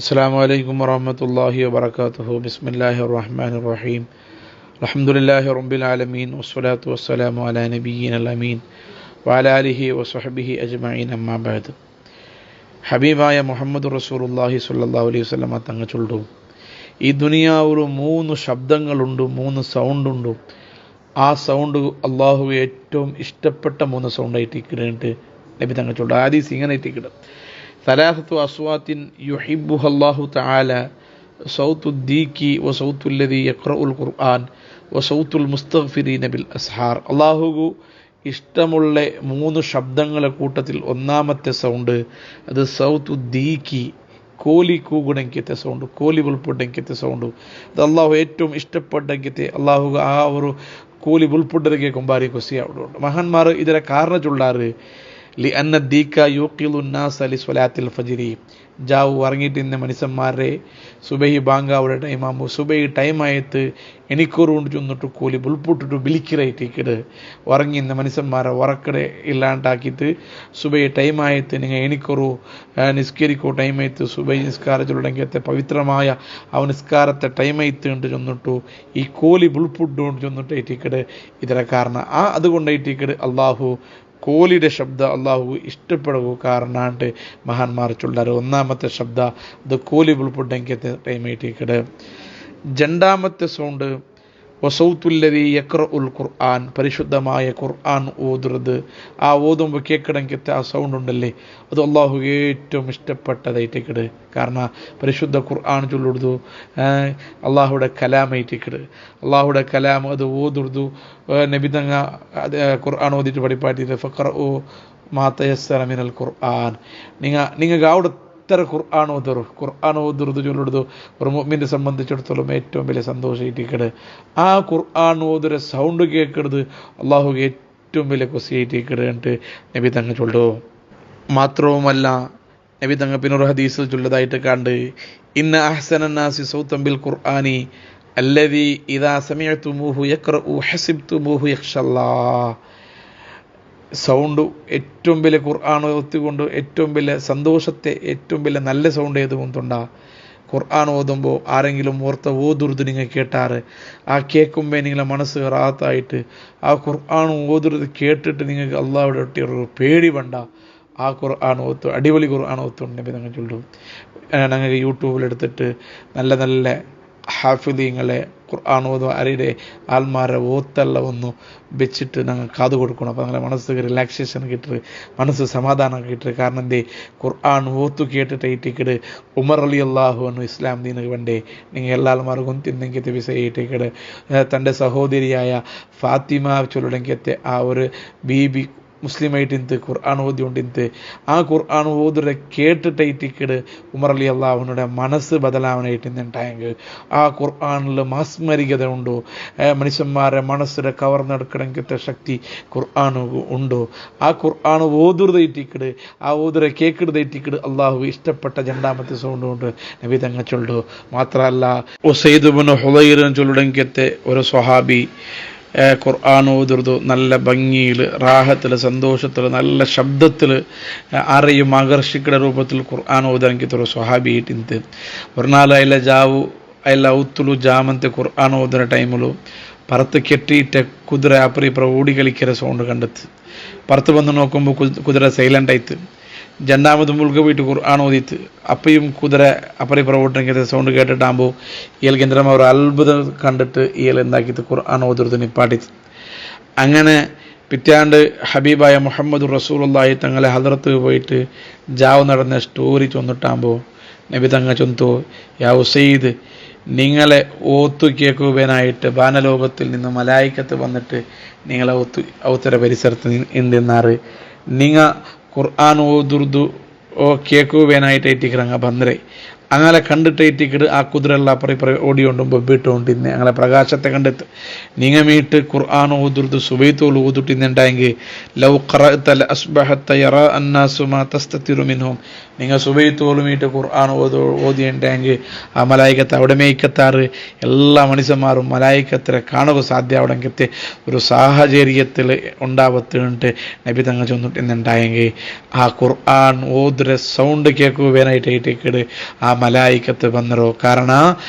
അസ്സലാമു അലൈക്കും വറഹ്മത്തുള്ളാഹി വബറകാതുഹു. ബിസ്മില്ലാഹിർ റഹ്മാനിർ റഹീം. അൽഹംദുലില്ലാഹി റബ്ബിൽ ആലമീൻ വസ്സലാത്തു വസ്സലാമു അലാ നബിയ്യിനൽ അമീൻ വഅലാ ആലിഹി വസ്വഹ്ബിഹി അജ്മഈൻ. അമ്മാ ബഅദ്. ഹബീബായ മുഹമ്മദ് റസൂലുള്ളാഹി സ്വല്ലല്ലാഹു അലൈഹി വസല്ലമ തങ്ങൾ ചൊല്ലുന്നു, ഈ ദുനിയാവിൽ 3 ശബ്ദങ്ങളുണ്ട്, 3 സൗണ്ടുണ്ട്. ആ സൗണ്ട് അള്ളാഹു ഏറ്റവും ഇഷ്ടപ്പെട്ട 3 സൗണ്ടായിട്ട് ഇക്കിട്ട് നബി തങ്ങൾ ചൊല്ലുന്നു. ഹദീസ് ഇങ്ങനെ ഇട്ടിക്കിടും: ثلاثة أصوات يحبها الله تعالى: صوت الديك وصوت الذي يقرأ القرآن وصوت المستغفرين بالأسحار. അള്ളാഹു ഇഷ്ടമുള്ള 3 ശബ്ദങ്ങളെ കൂട്ടത്തിൽ ഒന്നാമത്തെ സൗണ്ട് അത് സൗത്തു ദീക്കി, കോലി കൂകുടെങ്കിത്തെ സൗണ്ട്, കോലി ഉൾപ്പെടുടെങ്കിത്തെ സൗണ്ട്. അത് അള്ളാഹു ഏറ്റവും ഇഷ്ടപ്പെട്ടെങ്കിത്തെ അള്ളാഹു ആ ഒരു കോലി ഉൾപ്പെടുക കൊമ്പാരി കൊസിയാവുന്നുണ്ട്. മഹാന്മാർ ഇതിനെ കാരണ ചൊല്ലാറ് ലിഅന്ന ദീക യൂഖിലു നാസ ലിസ്വലാത്തിൽ ഫജ്രി. ജാവു ഉറങ്ങിയിട്ട് ഇന്ന മനുഷ്യന്മാരെ സുബഹി ബാങ്കാവുടെ ടൈമാകുമ്പോൾ സുബഹി ടൈമായിട്ട് എനിക്കൊരുകൊണ്ട് ചെന്നിട്ട് കൂലി ബുൾപൂട്ടിട്ട് ബിലിക്കിറയിട്ടിക്കിട് ഉറങ്ങി ഇന്ന മനുഷ്യന്മാരെ ഉറക്കടെ ഇല്ലാണ്ടാക്കിയിട്ട് സുബഹി ടൈമായിട്ട് നിങ്ങൾ എനിക്കൊരു നിസ്കരിക്കോ ടൈമായിട്ട് സുബഹി നിസ്കാരത്തിലുണ്ടെങ്കിലത്തെ പവിത്രമായ ആ നിസ്കാരത്തെ ടൈമായിട്ട് ഉണ്ട് ചെന്നിട്ടു ഈ കോലി ബുൾപൂട്ടുകൊണ്ട് ചെന്നിട്ട് ഇട്ടിക്കിട്. ഇതിനെ കാരണം അതുകൊണ്ടായിട്ടിക്കിട് അള്ളാഹു കോലിയുടെ ശബ്ദ അള്ളാഹു ഇഷ്ടപ്പെടുക കാരണാണ്ട് മഹാന്മാർ ചൊല്ലാറ്. ഒന്നാമത്തെ ശബ്ദ അത് കോലി ഉൾപ്പെടുടെങ്കിലത്തെ ടൈമായിട്ടിക്കിട്. രണ്ടാമത്തെ സൗണ്ട് വസൗത്തുല്ലദീ യഖ്റഉൽ ഖുർആൻ, പരിശുദ്ധമായ ഖുർആൻ ഓതുന്നത്. ആ ഓതുമ്പോൾ കേൾക്കണമെങ്കിലത്തെ ആ സൗണ്ട് ഉണ്ടല്ലേ, അത് അള്ളാഹു ഏറ്റവും ഇഷ്ടപ്പെട്ടതായിട്ടിക്കിട്. കാരണം പരിശുദ്ധ ഖുർആൻ ചൊല്ലുടുതു അള്ളാഹുടെ കലാമായിട്ടിക്കിട്. അള്ളാഹുടെ കലാം അത് ഓതുറുതു നബി തങ്ങ ഖുർആൻ ഓതിയിട്ട് പഠിപ്പാട്ടിയിട്ട് ഫഖറഉ മാ തയസ്സറ മിനൽ ഖുർആൻ. നിങ്ങൾക്ക് അവിടെ എത്ര ഖുർആൻ ഓതുറുത് ചൊല്ലുടുതു ഒരു മുഅ്മിനെ സംബന്ധിച്ചിടത്തോളം ഏറ്റവും വലിയ സന്തോഷമായിട്ടിക്കട്. ആ ഖുർആൻ ഓതുര സൗണ്ട് കേൾക്കരുത് അള്ളാഹു ഏറ്റവും വലിയ കൊസിയായിട്ടിക്കട് എന്നിട്ട് നബി തങ്ങ ചൊല്ലു. മാത്രവുമല്ല നബി തങ്ങ പിന്നൊരു ഹദീസിൽ ചൊല്ലതായിട്ട് കണ്ട്, ഇന്ന അഹ്സനന്നാസി സൗതൻ ബിൽ ഖുർആനി അല്ലദീ ഇദാ സമിഅ്തുമൂഹു യഖ്റഉ ഹസിബ്തുമൂഹു യഖ്ഷല്ലാഹ്. സൗണ്ട് ഏറ്റവും വലിയ ഖുർആൻ ഓത്തിക്കൊണ്ട് ഏറ്റവും വലിയ സന്തോഷത്തെ ഏറ്റവും വലിയ നല്ല സൗണ്ട് ഏതുകൊണ്ടുണ്ടാ ഖുർആൻ ഓതുമ്പോൾ ആരെങ്കിലും ഓതുറുത് നിങ്ങൾ കേട്ടാറ് ആ കേൾക്കുമ്പോൾ നിങ്ങളെ മനസ്സ് റാത്തായിട്ട് ആ ഖുർആൻ ഓതുറുത് കേട്ടിട്ട് നിങ്ങൾക്ക് അള്ളാഹുടെ ഒട്ടിയൊരു പേടി വേണ്ട. ആ ഖുർആൻ ഓത്ത് അടിപൊളി ഖുർആൻ ഓത്തുണ്ട് നിങ്ങൾ ചൊല്ലും. ഞങ്ങൾക്ക് യൂട്യൂബിലെടുത്തിട്ട് നല്ല നല്ല ഹാഫിദീങ്ങളെ ഖുർആൻ ഓതും അരിയുടെ ആൽമാരെ ഓത്തെല്ലാം ഒന്ന് വെച്ചിട്ട് ഞങ്ങൾ കാത് കൊടുക്കണം. അപ്പോൾ ഞങ്ങളെ മനസ്സ് റിലാക്സേഷൻ കിട്ടുക, മനസ്സ് സമാധാനം കിട്ടുക. കാരണം എന്തേ ഖുർആൻ ഓത്തു കേട്ടിട്ട് ഇട്ടിക്കിട് ഉമർ റളിയല്ലാഹു അൻഹു ഇസ്ലാം ദീനക്ക് വേണ്ടേ നിങ്ങൾ എല്ലാമാർക്കും തിന്നെങ്കിത്തെ വിസയിട്ടിക്കിട് തൻ്റെ സഹോദരിയായ ഫാത്തിമ ചൊല്ലുടെങ്കിത്തെ ആ ഒരു ബീബി മുസ്ലിമായിട്ട് ഇന്ന് ഖുർആൻ ഓതിയോണ്ടിന്ന് ആ ഖുർആൻ ഓതുരെ കേട്ടിട്ടേറ്റിക്കിട് ഉമർ റളിയല്ലാഹുവിനുടെ മനസ്സ് ബദലാവനായിട്ട് ഇന്നുണ്ടായെങ്കിൽ ആ ഖുർആനിൽ മാസ്മരികത ഉണ്ടോ, മനുഷ്യന്മാരെ മനസ്സിനെ കവർന്നെടുക്കണമെങ്കിലത്തെ ശക്തി ഖുർആൻ ഉണ്ടോ. ആ ഖുർആൻ ഓതുറതേറ്റിക്കിട് ആ ഓതുരെ കേക്കിടുതേറ്റിക്കിട് അള്ളാഹു ഇഷ്ടപ്പെട്ട രണ്ടാമത്തെ സൗണ്ട് കൊണ്ട് നബി തങ്ങൾ ചൊല്ലു. മാത്രമല്ല ഉസൈദ് ഇബ്നു ഹുദൈർ ചൊല്ലുടെങ്കിലത്തെ ഒരു സ്വഹാബി ഖുർആൻ ഓതുറതു നല്ല ഭംഗിയിൽ റാഹത്തിൽ സന്തോഷത്തിൽ നല്ല ശബ്ദത്തിൽ ആരെയും ആകർഷിക്കുന്ന രൂപത്തിൽ ഖുർആൻ ഓതാനെങ്കിലത്തെ ഒരു സ്വഹാബിയായിട്ട് ഇന്ന് ഒരു നാൾ അതിലെ ജാവു അതിലെ ഔത്തുലു ജാമത്തെ ഖുർആൻ ഓതുന്ന ടൈമിലു പുറത്ത് കെട്ടിയിട്ട് കുതിര അപ്പുറം ഇപ്പുറം ഓടി കളിക്കുന്ന സൗണ്ട് കണ്ടെത്തി പുറത്ത് വന്ന് നോക്കുമ്പോൾ കുതിര സൈലൻ്റ് ആയിട്ട് രണ്ടാമത് മുൾക പോയിട്ട് ഖുർആൻ ഓതിത്ത് അപ്പയും കുതിര അപ്പുറം ഇപ്പുറം ഓട്ടെങ്കിൽ സൗണ്ട് കേട്ടിട്ടാകുമ്പോൾ ഇയാൾക്ക് എന്തെങ്കിലും ഒരു അത്ഭുതം കണ്ടിട്ട് ഇയാൾ എന്താക്കിയിട്ട് ഖുർആൻ ഓതുறது നിപ്പാട്ടിത്ത്. അങ്ങനെ പിറ്റാണ്ട് ഹബീബായ മുഹമ്മദ് റസൂലുള്ളാഹി തങ്ങളെ ഹദ്റത്ത് പോയിട്ട് ജാവ് നടന്ന സ്റ്റോറി ചൊന്നിട്ടാകുമ്പോൾ നബി തങ്ങ ചൊന്തു, യാ ഉസൈദ്, നിങ്ങളെ ഓത്തു കേൾക്കുവാനായിട്ട് വാനലോകത്തിൽ നിന്ന് മലായിക്കത്ത് വന്നിട്ട് നിങ്ങളെ ഔത്തര പരിസരത്ത് എന്തെന്നാറ് നിങ്ങൾ ഖുർആൻ ഓതുറുതു കേൾക്കുവാനായിട്ടേറ്റിക്കിറങ്ങ ബന്ദ്രെ അങ്ങനെ കണ്ടിട്ടേറ്റിക്കിട് ആ കുതിരെല്ലാം അപ്പുറം ഓടിയോണ്ടും ബൊബിട്ടുകൊണ്ട് ഇന്ന് ഞങ്ങളെ പ്രകാശത്തെ കണ്ടെത്ത് നിങ്ങൾ മീട്ട് ഖുർആൻ ഓതുറുത് സുബൈത്തോൾ ഓതിട്ടിന്നുണ്ടായെങ്കിൽ ലൗ ഖറഅത അസ്ബഹത യറാ അന്നാസു മാ തസ്തതിറു മിൻഹും. നിങ്ങൾ സുബൈത്തോൾ മീട്ട് ഖുർആൻ ഓതിയുണ്ടെങ്കിൽ ആ മലായിക്കത്ത് അവിടെ മേയ്ക്കത്താറ് എല്ലാ മനുഷ്യന്മാരും മലായിക്കത്തിനെ കാണുക സാധ്യ അവിടെങ്കിലത്തെ ഒരു സാഹചര്യത്തിൽ ഉണ്ടാവത്തുണ്ട് നബി തങ്ങൾ ചൊന്നിട്ടുണ്ടായെങ്കിൽ ആ ഖുർആൻ ഓതുര ಓದ್ರೆ ಸೌಂಡ್ ಕೇಳ್ಕೋವೇನಾಯ್ತು ಐಟಿಕಡೆ ಆ ಮಲಾಯಿಕത്ത് ಬಂದರು. ಕಾರಣ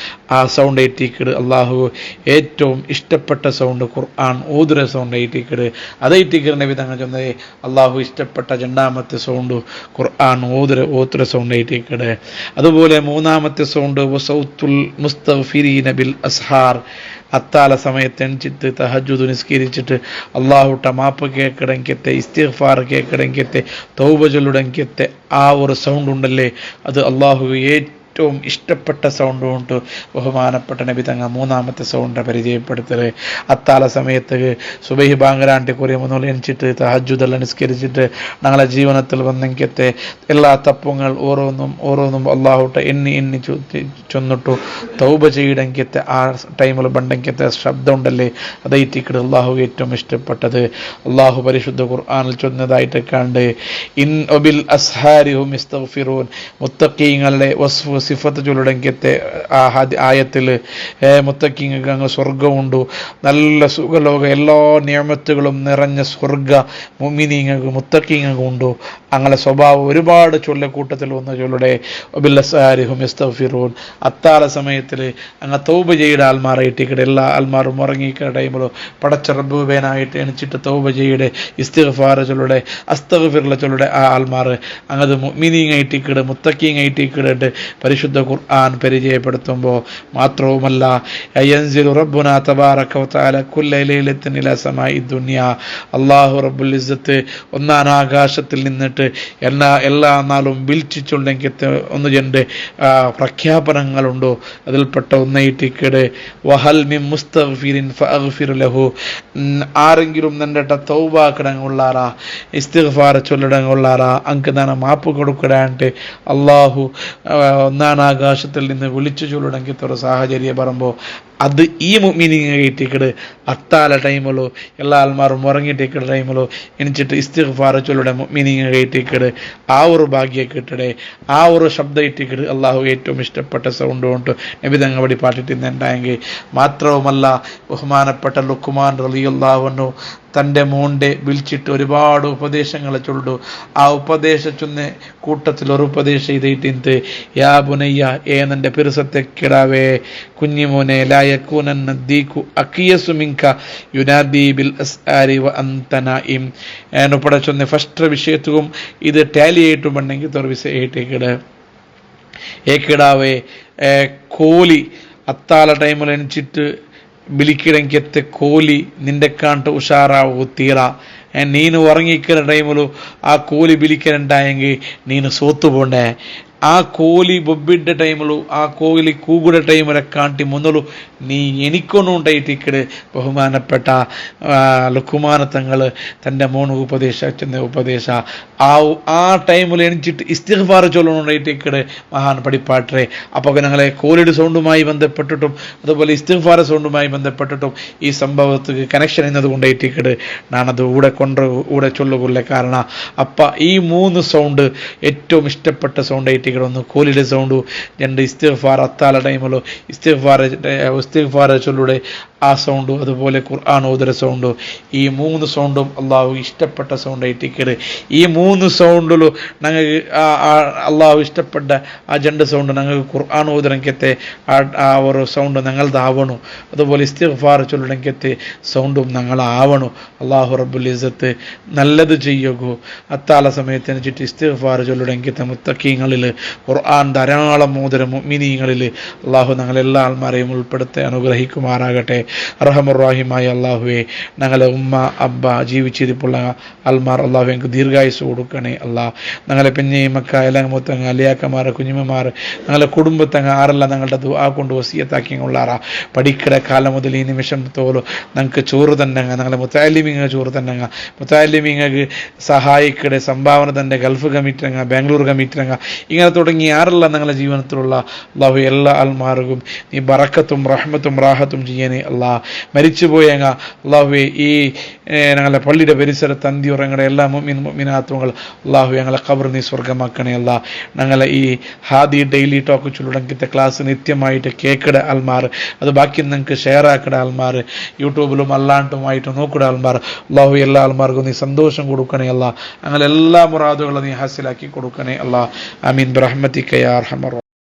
ആ സൗണ്ട് ഏറ്റിക്കട് അള്ളാഹു ഏറ്റവും ഇഷ്ടപ്പെട്ട സൗണ്ട് ഖുർആൻ ഓതുര സൗണ്ട് ഏറ്റിക്കട് അതേറ്റിക്കറിനെ വിധങ്ങൾ ചൊന്നത് അള്ളാഹു ഇഷ്ടപ്പെട്ട രണ്ടാമത്തെ സൗണ്ട് ഖുർആൻ ഓതുര സൗണ്ട് ഏറ്റിക്കട്. അതുപോലെ മൂന്നാമത്തെ സൗണ്ട് വസൗത്തുൽ മുസ്തഗ്ഫിരീന ബിൽ അസ്ഹാർ, അത്താല സമയത്ത് എണിച്ചിട്ട് തഹജ്ജുദ് നിസ്കരിച്ചിട്ട് അള്ളാഹുട്ട മാപ്പ് കേൾക്കടങ്കത്തെ ഇസ്തിഗ്ഫാർ കേൾക്കടങ്കത്തെ തൗബ ചൊല്ലടങ്കത്തെ ആ ഒരു സൗണ്ട് ഉണ്ടല്ലേ, അത് അള്ളാഹു ഏറ്റവും ഇഷ്ടപ്പെട്ട സൗണ്ടും ഉണ്ട്. ബഹുമാനപ്പെട്ട നബി തങ്ങ മൂന്നാമത്തെ സൗണ്ട് പരിചയപ്പെടുത്തല് അത്താല സമയത്ത് സുബഹി ബാങ്കരാണ്ടി കുറിയുമ്പോൾ എണിച്ചിട്ട് തഹജ്ജുദെല്ലാം നിസ്കരിച്ചിട്ട് ഞങ്ങളെ ജീവനത്തിൽ വന്നെങ്കത്തെ എല്ലാ തപ്പങ്ങൾ ഓരോന്നും അള്ളാഹുട്ട എണ്ണി ചൊന്നിട്ടു തൗബ ചെയ്യടങ്കത്തെ ആ ടൈമിൽ ബണ്ടങ്കത്തെ ശബ്ദം ഉണ്ടല്ലേ, അതേറ്റിക്കട് അള്ളാഹു ഏറ്റവും ഇഷ്ടപ്പെട്ടത്. അള്ളാഹു പരിശുദ്ധ ഖുർആനിൽ ചൊന്നതായിട്ട് കണ്ട് ഇൻ ഒബിൽ അസ്ഹാരിഹും ഇസ്തഗ്ഫിറൂൻ, മുത്തഖീങ്ങളുടെ വസ്ഫ് സിഫത്ത് ചൊല്ലടങ്കത്തെ ആ ആയത്തിൽ മുത്തഖീങ്ങൾക്ക് അങ്ങ് സ്വർഗമുണ്ട്, നല്ല സുഖലോക എല്ലാ നിയമത്തുകളും നിറഞ്ഞ സ്വർഗ മുഅ്മിനീങ്ങൾക്ക് മുത്തഖീങ്ങൾക്ക് ഉണ്ടോ. അങ്ങനെ സ്വഭാവം ഒരുപാട് ചൊല്ലക്കൂട്ടത്തിൽ വന്ന ചൊല്ലുടെ ഒബിൽ അസ്ഹാരിഹും ഇസ്തഗ്ഫിറൂൻ, അത്താല സമയത്തിൽ അങ്ങ് തൗബ ചെയ്യുടെ ആൽമാറായിട്ടിക്കടെ എല്ലാ ആൽമാരും ഉറങ്ങിക്കുന്ന ടൈമിലോ പടച്ച റബ്ബുബേനായിട്ട് എണിച്ചിട്ട് തൗബ ചെയ്യുടെ ഇസ്തിഗ്ഫാർ ചൊല്ലുടെ അസ്തഗ്ഫിറുള്ള ചൊല്ലുടെ ആ ആൽമാർ അങ്ങത് മുഅ്മിനീങ്ങായിട്ടിക്കടെ മുത്തഖീങ്ങായിട്ടിക്കടെ പരിശുദ്ധ ഖുർആൻ പരിചയപ്പെടുത്തുമ്പോൾ മാത്രവുമല്ല യൻസിലു റബ്ബുനാ തബാറക വതആല കുല്ല ലൈലത്തിൻ ഇലാ സമാഇ ദുനിയ, അല്ലാഹു റബ്ബുൽ ഇസ്സത്ത് ഒന്നാം ആകാശത്തിൽ നിന്നിട്ട് എല്ലാ നാളും വിളിച്ചുണ്ടെങ്കിൽ ഒന്ന് രണ്ട് പ്രഖ്യാപനങ്ങളുണ്ടോ. അതിൽപ്പെട്ട ഒന്നേറ്റിക്കട് വഹൽ മിൻ മുസ്തഗ്ഫിരിൻ ഫഅഗ്ഫിർ ലഹു, ആരെങ്കിലും നിന്റെ തൗബ കിടങ്ങുള്ളാറാ ഇസ്തിഗ്ഫാർ ചൊല്ലടങ്ങുള്ളാറാ അങ്ക് നാണ് മാപ്പ് കൊടുക്കടാണ്ട് അള്ളാഹു ഒന്നാം ആകാശത്തിൽ നിന്ന് വിളിച്ചു ചൊല്ലടങ്കത്തെ ഒരു സാഹചര്യം പറയുമ്പോൾ അത് ഈ മുഅ്മിനീങ്ങായിട്ടിക്കട് അത്താല ടൈമിലോ എല്ലാ ആൾമാരും ഉറങ്ങിയിട്ടിക്കട ടൈമിലോ എണിച്ചിട്ട് ഇസ്തിഗ്ഫാർ ചൊല്ലുടെ മുഅ്മിനീങ്ങായിട്ടിക്കട് ആ ഒരു ഭാഗ്യം കിട്ടടെ ആ ഒരു ശബ്ദം ഇട്ടിക്കട് അള്ളാഹു ഏറ്റവും ഇഷ്ടപ്പെട്ട സൗണ്ട് കൊണ്ട് നബി തങ്ങൾ വടി പാട്ടിട്ടുണ്ടായെങ്കിൽ മാത്രവുമല്ല ബഹുമാനപ്പെട്ട ലുക്മാൻ റളിയല്ലാഹു അൻഹു തൻ്റെ മോൻ്റെ വിളിച്ചിട്ട് ഒരുപാട് ഉപദേശങ്ങൾ ചൊല്ലു. ആ ഉപദേശിച്ചൊന്ന് കൂട്ടത്തിൽ ഒരു ഉപദേശം ചെയ്തിട്ട് യാ ബുനയ്യ, ഏനെൻ്റെ പിറുസത്തെ കിടാവേ കുഞ്ഞിമോനെ ലായക്കൂനന്ന ദീഖു അക്കിയസു മിൻക യുനാദി ബിൽ അസ്ആരി വ അൻത നായിം എന്ന് പടച്ചൊന്ന് ഫസ്റ്റ് വിഷയത്തും ഇത് ടാലി ആയിട്ടുണ്ടെങ്കിൽ ഒരു വിഷയമായിട്ടേക്കിട് ഏക്കിടാവേ കോലി അത്താല ടൈമിൽ എണിച്ചിട്ട് ಬಿಲಿಕಿಡಂಕೆತ್ತೆ ಕೋಲಿ ನಿಂಡೆ ಕಾಂಟ ಹುಷಾರಾವು ತೀರಾ ನೀನು ಉറങ്ങിക്കുന്ന ടൈമിലു ആ കോലി ബിലിക്കനുണ്ടായെങ്കിൽ നീನು സോത്തു പോണ്ടേ. ആ കോലി ബൊബ്ബിൻ്റെ ടൈമിലു ആ കോലി കൂകുടെ ടൈമിലെ കാട്ടി മുന്നലു നീ എനിക്കൊന്നും ഉണ്ടായിട്ടിക്കട്. ബഹുമാനപ്പെട്ട ലുക്കുമാന തങ്ങൾ തൻ്റെ മോന് ഉപദേശിച്ചെന്ന ഉപദേശ ആ ടൈമിൽ എണിച്ചിട്ട് ഇസ്തിഗ്ഫാർ ചൊല്ലണുണ്ടായിട്ടിക്കട് മഹാൻ പഠിപ്പാട്ടേ. അപ്പോൾ ഞങ്ങളെ കോലിയുടെ സൗണ്ടുമായി ബന്ധപ്പെട്ടിട്ടും അതുപോലെ ഇസ്തിഗ്ഫാർ സൗണ്ടുമായി ബന്ധപ്പെട്ടിട്ടും ഈ സംഭവത്തിന് കണക്ഷൻ എന്നത് കൊണ്ടായിട്ടിക്കട് ഞാനത് കൂടെ ചൊല്ലുകൊള്ളേ. കാരണം അപ്പ ഈ മൂന്ന് സൗണ്ട് ഏറ്റവും ഇഷ്ടപ്പെട്ട സൗണ്ടായിട്ട് ഒന്ന് കോലിയുടെ സൗണ്ടു, രണ്ട് ഇസ്തിഗ്ഫാർ അത്താല ടൈമിലോ ഇസ്തിഗ്ഫാർ ചൊല്ലുടെ ആ സൗണ്ടു, അതുപോലെ ഖുർആൻ ഓതുര സൗണ്ടു. ഈ മൂന്ന് സൗണ്ടും അള്ളാഹു ഇഷ്ടപ്പെട്ട സൗണ്ടായിട്ടിക്കട്. ഈ മൂന്ന് സൗണ്ടിലും ഞങ്ങൾക്ക് അള്ളാഹു ഇഷ്ടപ്പെട്ട ആ രണ്ട് സൗണ്ട് ഞങ്ങൾക്ക് ഖുർആൻ ഓതുരങ്കത്തെ ആ ഒരു സൗണ്ട് ഞങ്ങളതാവണു. അതുപോലെ ഇസ്തിഗ്ഫാർ ചൊല്ലടങ്കത്തെ സൗണ്ടും ഞങ്ങളാവണു. അള്ളാഹു റബ്ബുൽ ഇസ്സത്ത് നല്ലത് ചെയ്യുകയോ അത്താല സമയത്തിന് ചുറ്റി ഇസ്തിഗ്ഫാർ ചൊല്ലടങ്കത്തെ മുത്തഖീങ്ങളിൽ ഖുർആൻ ധാരാളം ഓതുര മുഅ്മിനീങ്ങളിൽ അള്ളാഹു ഞങ്ങളെല്ലാ ആൾമാരെയും ഉൾപ്പെടുത്തി അനുഗ്രഹിക്കുമാറാകട്ടെ. റഹ്മാനുറഹീമായ അള്ളാഹുവെ, ഞങ്ങളെ ഉമ്മ അബ്ബ ജീവിച്ചിരിപ്പുള്ള ആൾമാർ അള്ളാഹു എനിക്ക് ദീർഘായുസ് കൊടുക്കണേ. അള്ളാഹ് ഞങ്ങളെ പെഞ്ഞെ മക്ക എലങ്ങമുത്തങ്ങ അലിയാക്കമാർ കുഞ്ഞുമ്മമാർ ഞങ്ങളെ കുടുംബത്തങ്ങ ആരെല്ലാം ഞങ്ങളുടെ ദുആ കൊണ്ട് വസിയത്താക്കിയുള്ളാറാ. പഠിക്കട കാലം മുതൽ ഈ നിമിഷം തോലും ഞങ്ങൾക്ക് ചോറ് തന്നെങ്ങ ഞങ്ങളെ മുത്താലിമീങ്ങ ചോറ് തന്നെങ്ങ മുത്താലിമീങ്ങക്ക് സഹായിക്കടെ സംഭാവന തന്നെ ഗൾഫ് കമ്മിറ്റിരങ്ങ ബാംഗ്ലൂർ കമ്മിറ്റിരങ്ങ ഇങ്ങനെ തുടങ്ങി ആരെല്ലാം ഞങ്ങളുടെ ജീവിതത്തിലുള്ള അള്ളാഹു എല്ലാ ആൾമാർക്കും നീ ബറക്കത്തും റഹ്മത്തും റാഹത്തും ചെയ്യണേ. അല്ലാ. മരിച്ചുപോയ അള്ളാഹുവെ ഈ ഞങ്ങളുടെ പള്ളിയുടെ പരിസരത്ത് അന്തി ഉറങ്ങുന്ന എല്ലാ മുഅ്മിനാത്തുകൾ അള്ളാഹു ഞങ്ങളെ ഖബർ നീ സ്വർഗമാക്കണേ അല്ലാ. ഞങ്ങളെ ഈ ഹാദി ഡെയിലി ടോക്ക് ചുരുടങ്കിത്തെ ക്ലാസ് നിത്യമായിട്ട് കേൾക്കട ആൾമാർ, അത് ബാക്കി നിങ്ങൾക്ക് ഷെയർ ആക്കട ആൾമാർ, യൂട്യൂബിലും അല്ലാണ്ടുമായിട്ട് നോക്കട ആൾമാർ അള്ളാഹു എല്ലാ ആൾമാർക്കും നീ സന്തോഷം കൊടുക്കണേ അല്ലാ. ഞങ്ങളെല്ലാ മുറാദുകളും നീ ഹാസിലാക്കി കൊടുക്കണേ അല്ലാ. ആമീൻ ബിറഹ്മതിക യാ അർഹമർ